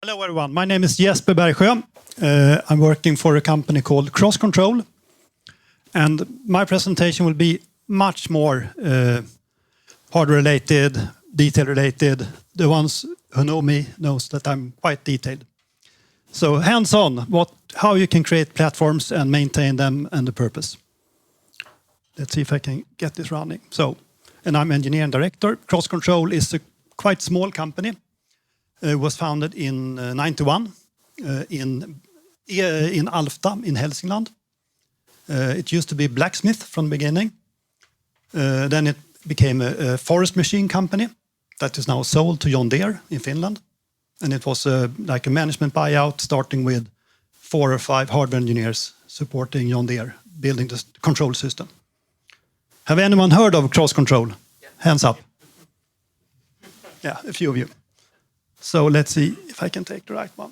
Hello everyone, my name is Jesper Bergsjö. I'm working for a company called Crosscontrol. And my presentation will be much more hardware related, detail related. The ones who know me knows that I'm quite detailed. So hands-on, how you can create platforms and maintain them and the purpose. Let's see if I can get this running. And I'm engineer and director. Crosscontrol is a quite small company. It was founded in 91 in Alfta in Hälsingland. It used to be blacksmith from the beginning. Then it became a forest machine company that is now sold to John Deere in Finland. And it was like a management buyout starting with 4 or 5 hardware engineers supporting John Deere, building the control system. Have anyone heard of Crosscontrol? Yeah. Hands up. Yeah, a few of you. So let's see if I can take the right one.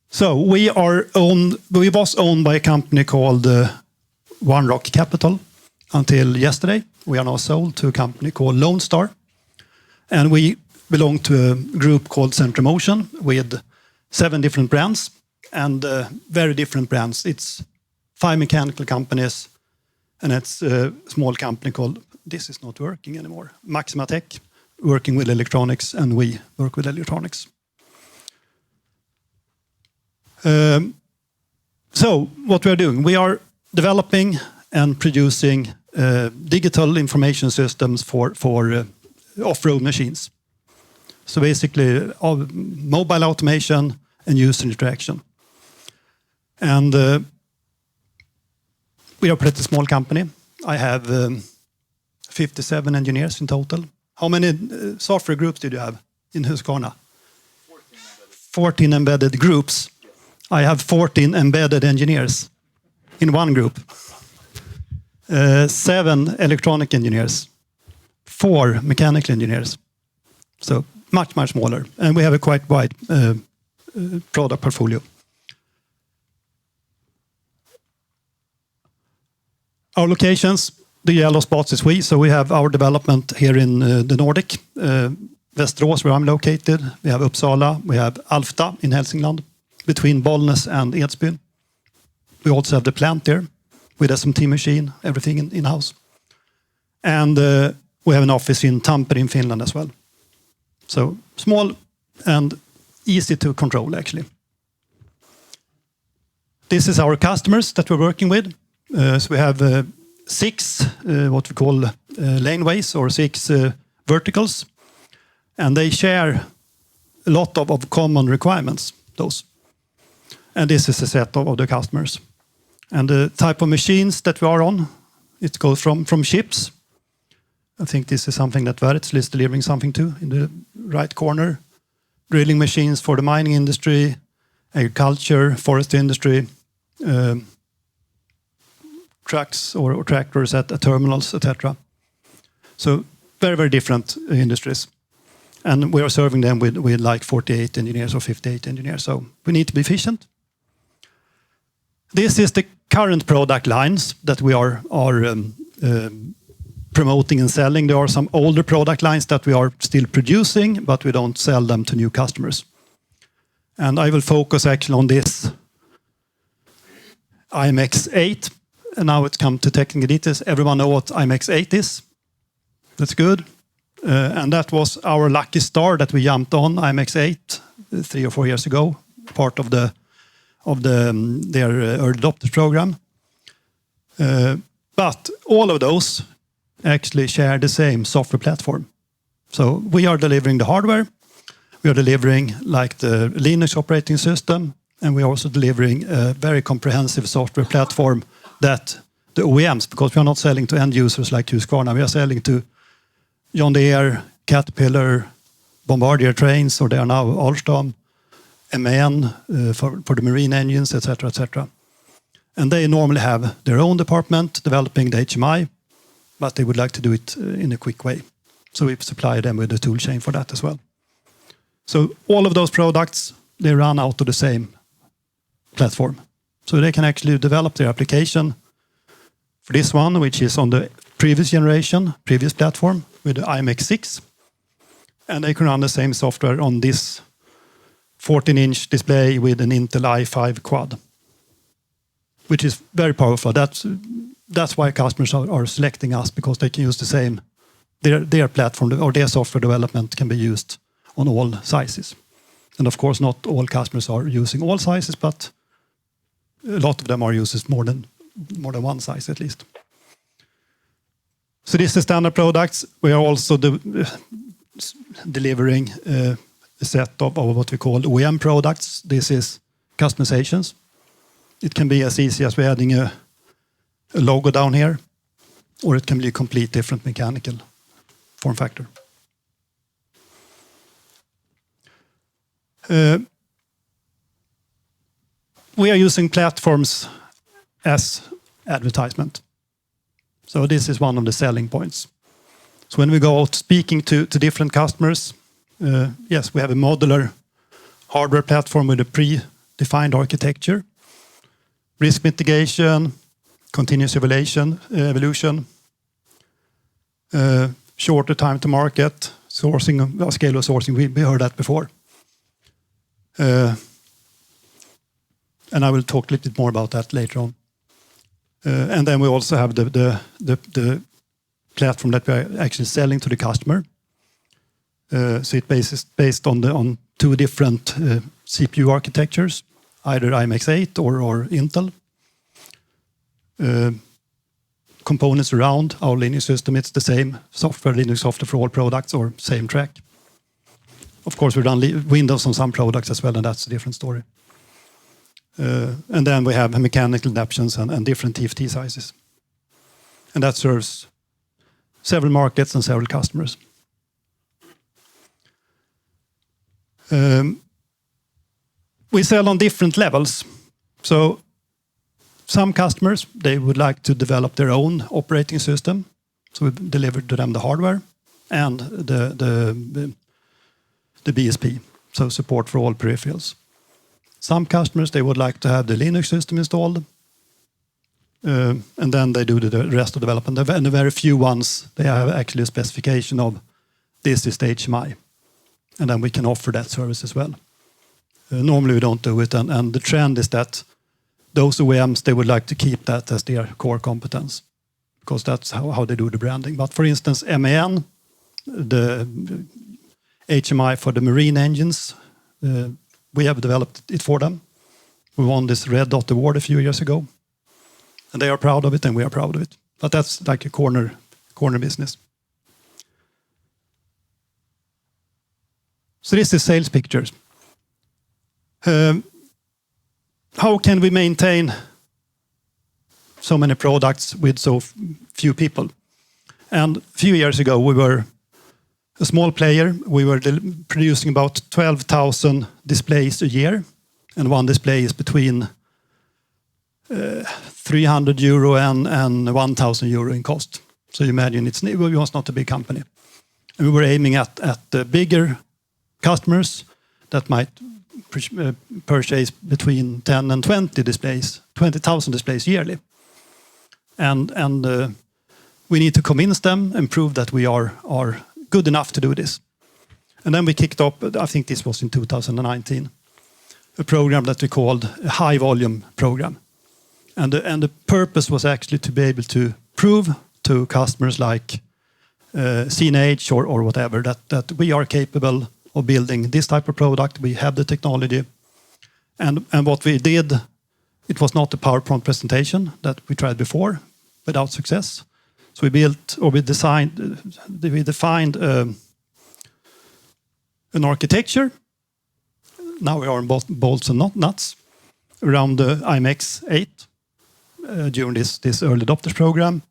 So we was owned by a company called One Rock Capital until yesterday. We are now sold to a company called Lone Star. And we belong to a group called Centromotion with 7 different brands and very different brands. It's 5 mechanical companies and it's a small company called, this is not working anymore, Maxima Tech, working with electronics, and we work with electronics. So what we are doing, we are developing and producing digital information systems for off-road machines. So basically mobile automation and user interaction. And we are a pretty small company. I have 57 engineers in total. How many software groups did you have in Husqvarna? 14 embedded groups. I have 14 embedded engineers in one group. 7 electronic engineers. 4 mechanical engineers. So much, much smaller. And we have a quite wide product portfolio. Our locations, the yellow spots is we. So we have our development here in the Nordic. Västerås, where I'm located. We have Uppsala. We have Alfta in Hälsingland, between Bollnäs and Edsbyn. We also have the plant there with SMT machine, everything in-house. And we have an office in Tampere in Finland as well. So small and easy to control, actually. This is our customers that we're working with. So we have 6 what we call laneways or 6 verticals. And they share a lot of common requirements, those. And this is a set of the customers. And the type of machines that we are on, it goes from ships. I think this is something that Wärtsilä is delivering something to in the right corner. Drilling machines for the mining industry, agriculture, forest industry, trucks or tractors at terminals, etc. So very, very different industries. And we are serving them with like 48 engineers or 58 engineers. So we need to be efficient. This is the current product lines that we are promoting and selling. There are some older product lines that we are still producing, but we don't sell them to new customers. And I will focus actually on this IMX8. And now it's come to technical details. Everyone know what IMX8 is. That's good. And that was our lucky star that we jumped on IMX8 3 or 4 years ago, part of their early adopters program. But all of those actually share the same software platform. So we are delivering the hardware. We are delivering like the Linux operating system. And we are also delivering a very comprehensive software platform that the OEMs, because we are not selling to end users like Husqvarna, we are selling to John Deere, Caterpillar, Bombardier trains, or they are now Alstom, MAN for the marine engines, etc., etc. And they normally have their own department developing the HMI, but they would like to do it in a quick way. So we supply them with a tool chain for that as well. So all of those products, they run out of the same platform. So they can actually develop their application for this one, which is on the previous generation, previous platform with the IMX6. And they can run the same software on this 14-inch display with an Intel i5 quad, which is very powerful. That's why customers are selecting us, because they can use the same, their platform or their software development can be used on all sizes. And of course, not all customers are using all sizes, but a lot of them are using more than one size at least. So this is standard products. We are also delivering a set of what we call OEM products. This is customizations. It can be as easy as we're adding a logo down here, or it can be a complete different mechanical form factor. We are using platforms as advertisement. So this is one of the selling points. So when we go out speaking to different customers, yes, we have a modular hardware platform with a pre-defined architecture, risk mitigation, continuous evolution, shorter time to market, sourcing, scale of sourcing. We heard that before. And I will talk a little bit more about that later on. And then we also have the platform that we are actually selling to the customer. So it's based on two different CPU architectures, either IMX8 or Intel. Components around our Linux system, it's the same software, Linux software for all products, or same track. Of course, we run Windows on some products as well, and that's a different story. And then we have mechanical adaptations and different TFT sizes. And that serves several markets and several customers. We sell on different levels. So some customers, they would like to develop their own operating system. So we deliver to them the hardware and the BSP, so support for all peripherals. Some customers, they would like to have the Linux system installed, and then they do the rest of the development. And the very few ones, they have actually a specification of this is the HMI, and then we can offer that service as well. Normally we don't do it, and the trend is that those OEMs, they would like to keep that as their core competence, because that's how they do the branding. But for instance, MAN, the HMI for the marine engines, we have developed it for them. We won this Red Dot Award a few years ago. And they are proud of it, and we are proud of it. But that's like a corner business. So this is sales pictures. How can we maintain so many products with so few people? And a few years ago, we were a small player. We were producing about 12,000 displays a year. And one display is between 300 euro and 1,000 euro in cost. So you imagine it was not a big company. And we were aiming at the bigger customers that might purchase between 10 and 20 displays, 20,000 displays yearly. And we need to convince them and prove that we are good enough to do this. And then we kicked off, I think this was in 2019, a program that we called a high volume program. And the purpose was actually to be able to prove to customers like CNH or whatever that we are capable of building this type of product. We have the technology. And what we did, it was not a PowerPoint presentation that we tried before without success. So we defined an architecture. Now we are on both bolts and nuts around the IMX8 during this early adopters program.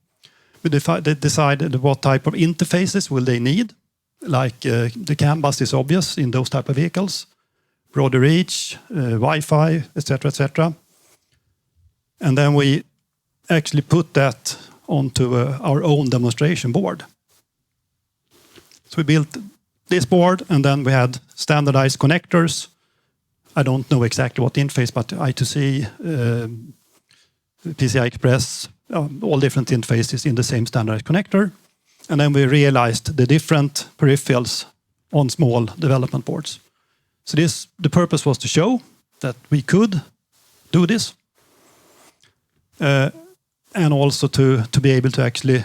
We decided what type of interfaces will they need. Like the CAN bus is obvious in those type of vehicles. Broader reach, Wi-Fi, etc., etc. And then we actually put that onto our own demonstration board. So we built this board, and then we had standardized connectors. I don't know exactly what interface, but I2C, PCI Express, all different interfaces in the same standardized connector. And then we realized the different peripherals on small development boards. So the purpose was to show that we could do this, and also to be able to actually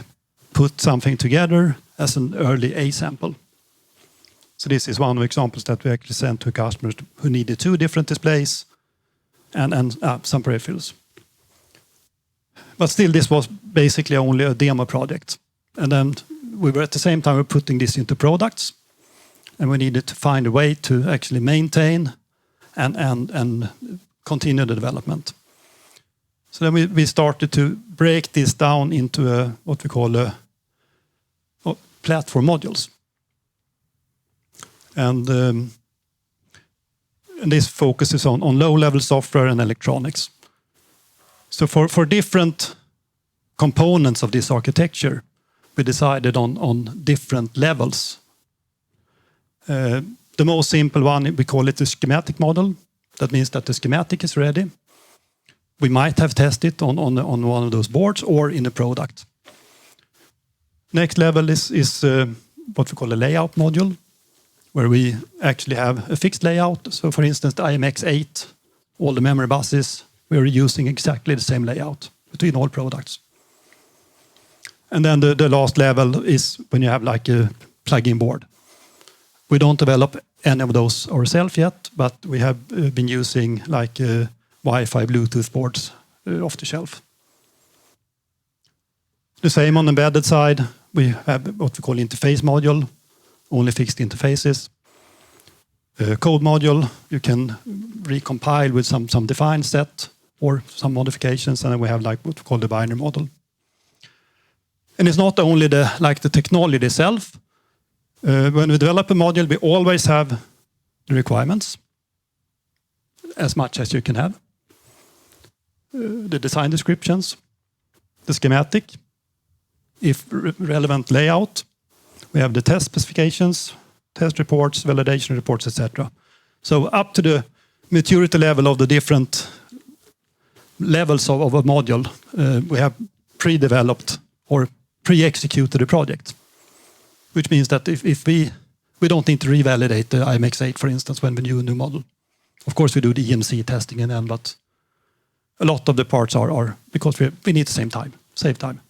put something together as an early A sample. So this is one of the examples that we actually sent to customers who needed 2 different displays and some peripherals. But still, this was basically only a demo project. And then we were at the same time putting this into products, and we needed to find a way to actually maintain and continue the development. So then we started to break this down into what we call platform modules. And this focuses on low-level software and electronics. So for different components of this architecture, we decided on different levels. The most simple one, we call it the schematic model. That means that the schematic is ready. We might have tested it on one of those boards or in a product. Next level is what we call a layout module, where we actually have a fixed layout. So for instance, the IMX8, all the memory buses, we're using exactly the same layout between all products. And then the last level is when you have like a plug-in board. We don't develop any of those ourselves yet, but we have been using like Wi-Fi, Bluetooth boards off the shelf. The same on the embedded side. We have what we call interface module, only fixed interfaces. Code module, you can recompile with some defined set or some modifications, and then we have like what we call the binary model. And it's not only the technology itself. When we develop a module, we always have the requirements, as much as you can have. The design descriptions, the schematic, if relevant layout. We have the test specifications, test reports, validation reports, etc. So up to the maturity level of the different levels of a module, we have pre-developed or pre-executed a project. Which means that if we don't need to revalidate the IMX8, for instance, when we do a new model. Of course, we do the EMC testing and then, but a lot of the parts are because we need to save time.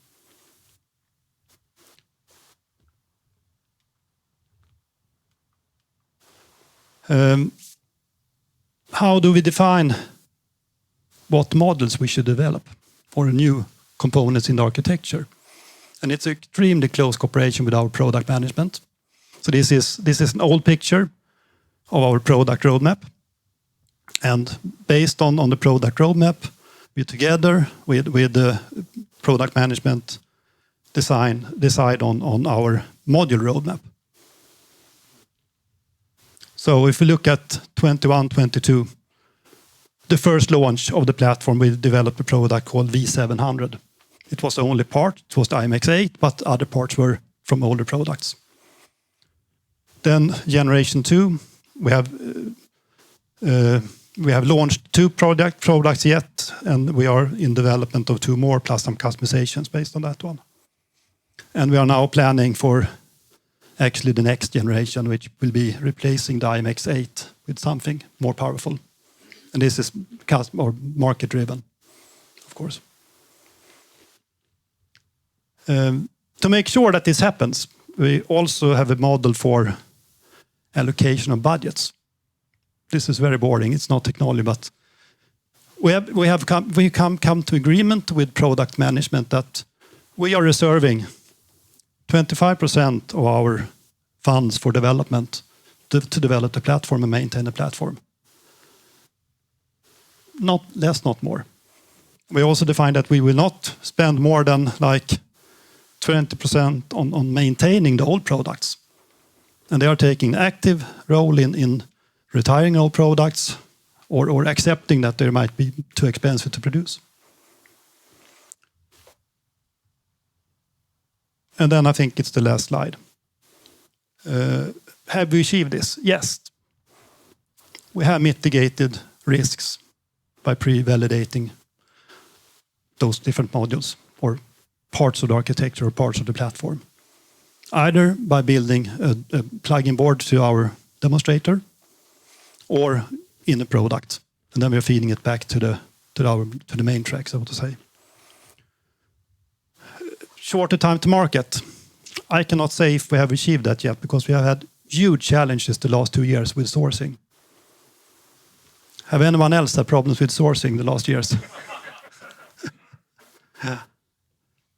How do we define what models we should develop for new components in the architecture? And it's extremely close cooperation with our product management. So this is an old picture of our product roadmap. And based on the product roadmap, we together with the product management decide on our module roadmap. So if we look at 21-22, the first launch of the platform, we developed a product called V700. It was the only part, it was the IMX8, but other parts were from older products. Then generation 2, we have launched 2 products yet, and we are in development of 2 more, plus some customizations based on that one. And we are now planning for actually the next generation, which will be replacing the IMX8 with something more powerful. And this is market driven, of course. To make sure that this happens, we also have a model for allocation of budgets. This is very boring. It's not technology, but we come to agreement with product management that we are reserving 25% of our funds for development to develop the platform and maintain the platform. Not less, not more. We also define that we will not spend more than like 20% on maintaining the old products. And they are taking an active role in retiring old products or accepting that they might be too expensive to produce. And then I think it's the last slide. Have we achieved this? Yes. We have mitigated risks by pre-validating those different modules or parts of the architecture or parts of the platform. either by building a plug-in board to our demonstrator or in a product. And then we're feeding it back to the main track, so to say. Shorter time to market. I cannot say if we have achieved that yet, because we have had huge challenges the last 2 years with sourcing. Have anyone else had problems with sourcing the last years?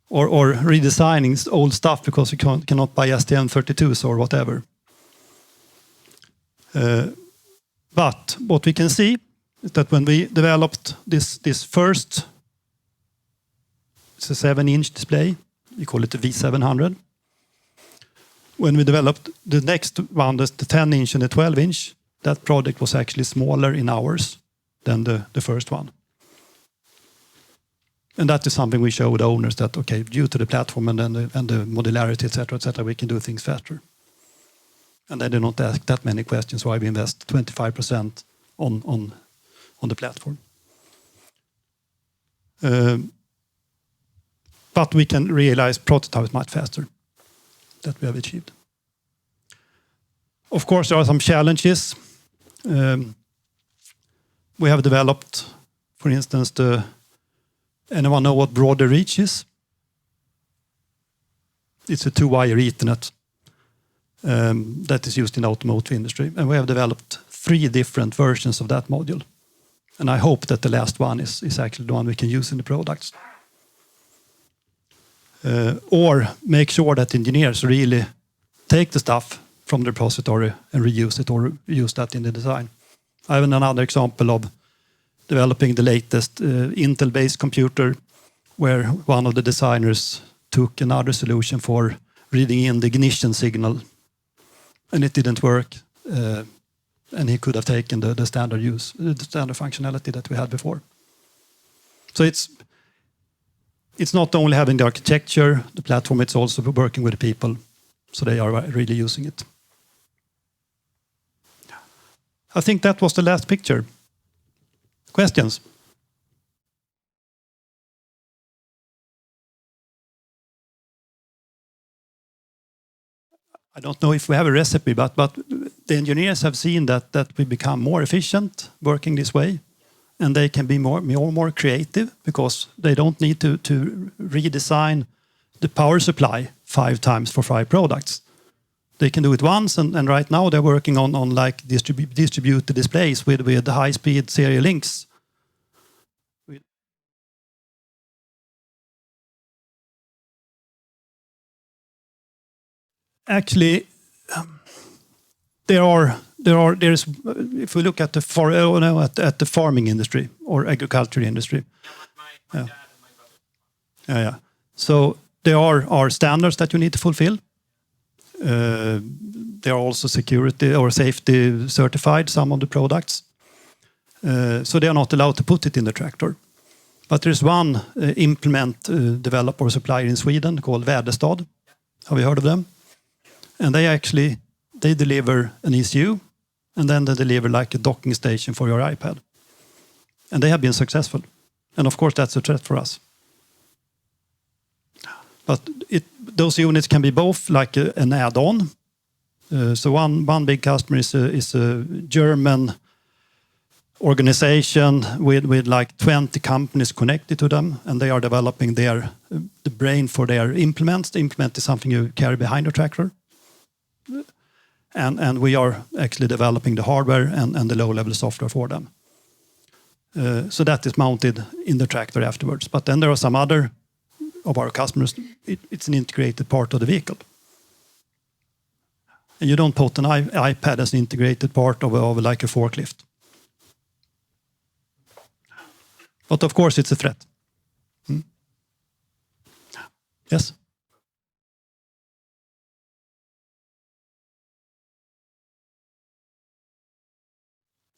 or redesigning old stuff because you cannot buy STM32s or whatever. But what we can see is that when we developed this first, it's a 7-inch display, we call it the V700. When we developed the next one, the 10-inch and the 12-inch, that project was actually smaller in hours than the first one. And that is something we show the owners that, okay, due to the platform and the modularity, etc., we can do things faster. And they do not ask that many questions why we invest 25% on the platform. But we can realize prototypes much faster that we have achieved. Of course, there are some challenges. We have developed, for instance, anyone know what broader reach is? It's a 2-wire Ethernet that is used in the automotive industry. And we have developed 3 different versions of that module. And I hope that the last one is actually the one we can use in the products. Or make sure that engineers really take the stuff from the repository and reuse it or use that in the design. I have another example of developing the latest Intel-based computer where one of the designers took another solution for reading in the ignition signal and it didn't work. And he could have taken the standard functionality that we had before. So it's not only having the architecture, the platform, it's also working with the people. So they are really using it. I think that was the last picture. Questions? I don't know if we have a recipe, but the engineers have seen that we become more efficient working this way. And they can be more creative because they don't need to redesign the power supply 5 times for 5 products. They can do it once, and right now they're working on like distributed displays with the high-speed serial links. Actually, there's if we look at the farming industry or agriculture industry. Yeah. So there are standards that you need to fulfill. They are also security or safety certified, some of the products. So they are not allowed to put it in the tractor. But there's one implement developer or supplier in Sweden called Väderstad. Have you heard of them? And they deliver an ECU, and then they deliver like a docking station for your iPad. And they have been successful. And of course, that's a threat for us. But those units can be both like an add-on. So one big customer is a German organization with like 20 companies connected to them, and they are developing the brain for their implements. The implement is something you carry behind the tractor. And we are actually developing the hardware and the low-level software for them. So that is mounted in the tractor afterwards. But then there are some other of our customers. It's an integrated part of the vehicle. And you don't put an iPad as an integrated part of like a forklift. But of course, it's a threat. Yes?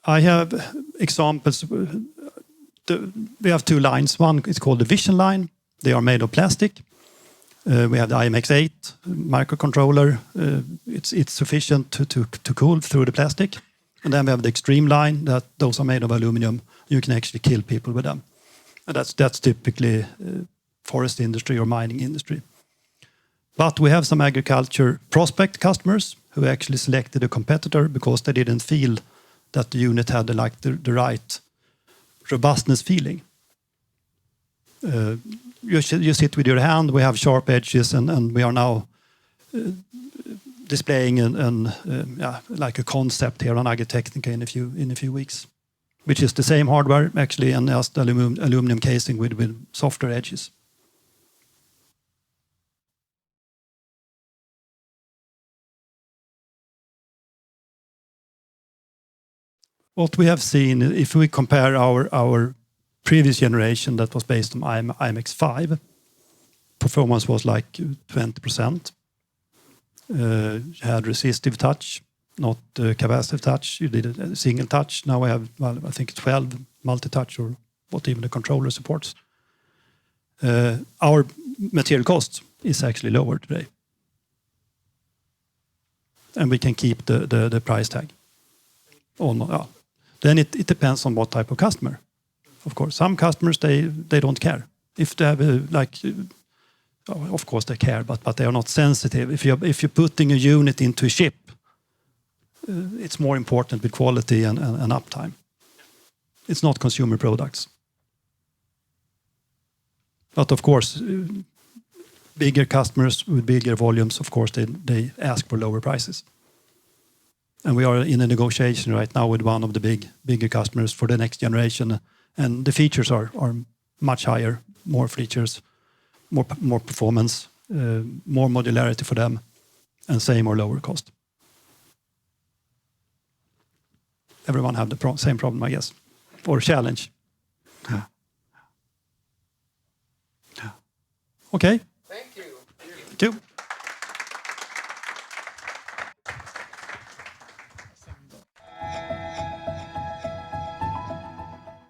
I have examples. We have 2 lines. One is called the Vision line. They are made of plastic. We have the IMX8 microcontroller. It's sufficient to cool through the plastic. And then we have the Extreme line. Those are made of aluminum. You can actually kill people with them. And that's typically forest industry or mining industry. But we have some agriculture prospect customers who actually selected a competitor because they didn't feel that the unit had the right robustness feeling. You sit with your hand, we have sharp edges, and we are now displaying like a concept here on Agritechnica in a few weeks, which is the same hardware actually, and just aluminum casing with softer edges. What we have seen, if we compare our previous generation that was based on IMX5, performance was like 20%. Had resistive touch, not capacitive touch. You did a single touch. Now we have, well, I think 12 multi-touch, or what even the controller supports. Our material cost is actually lower today. And we can keep the price tag. Then it depends on what type of customer. Of course, some customers, they don't care. If they have of course they care, but they are not sensitive. If you're putting a unit into a ship, it's more important with quality and uptime. It's not consumer products. But of course, bigger customers with bigger volumes, of course, they ask for lower prices. And we are in a negotiation right now with one of the bigger customers for the next generation, and the features are much higher, more features, more performance, more modularity for them, and same or lower cost. Everyone have the same problem, I guess, or challenge. Yeah. Okay. Thank you. Thank you.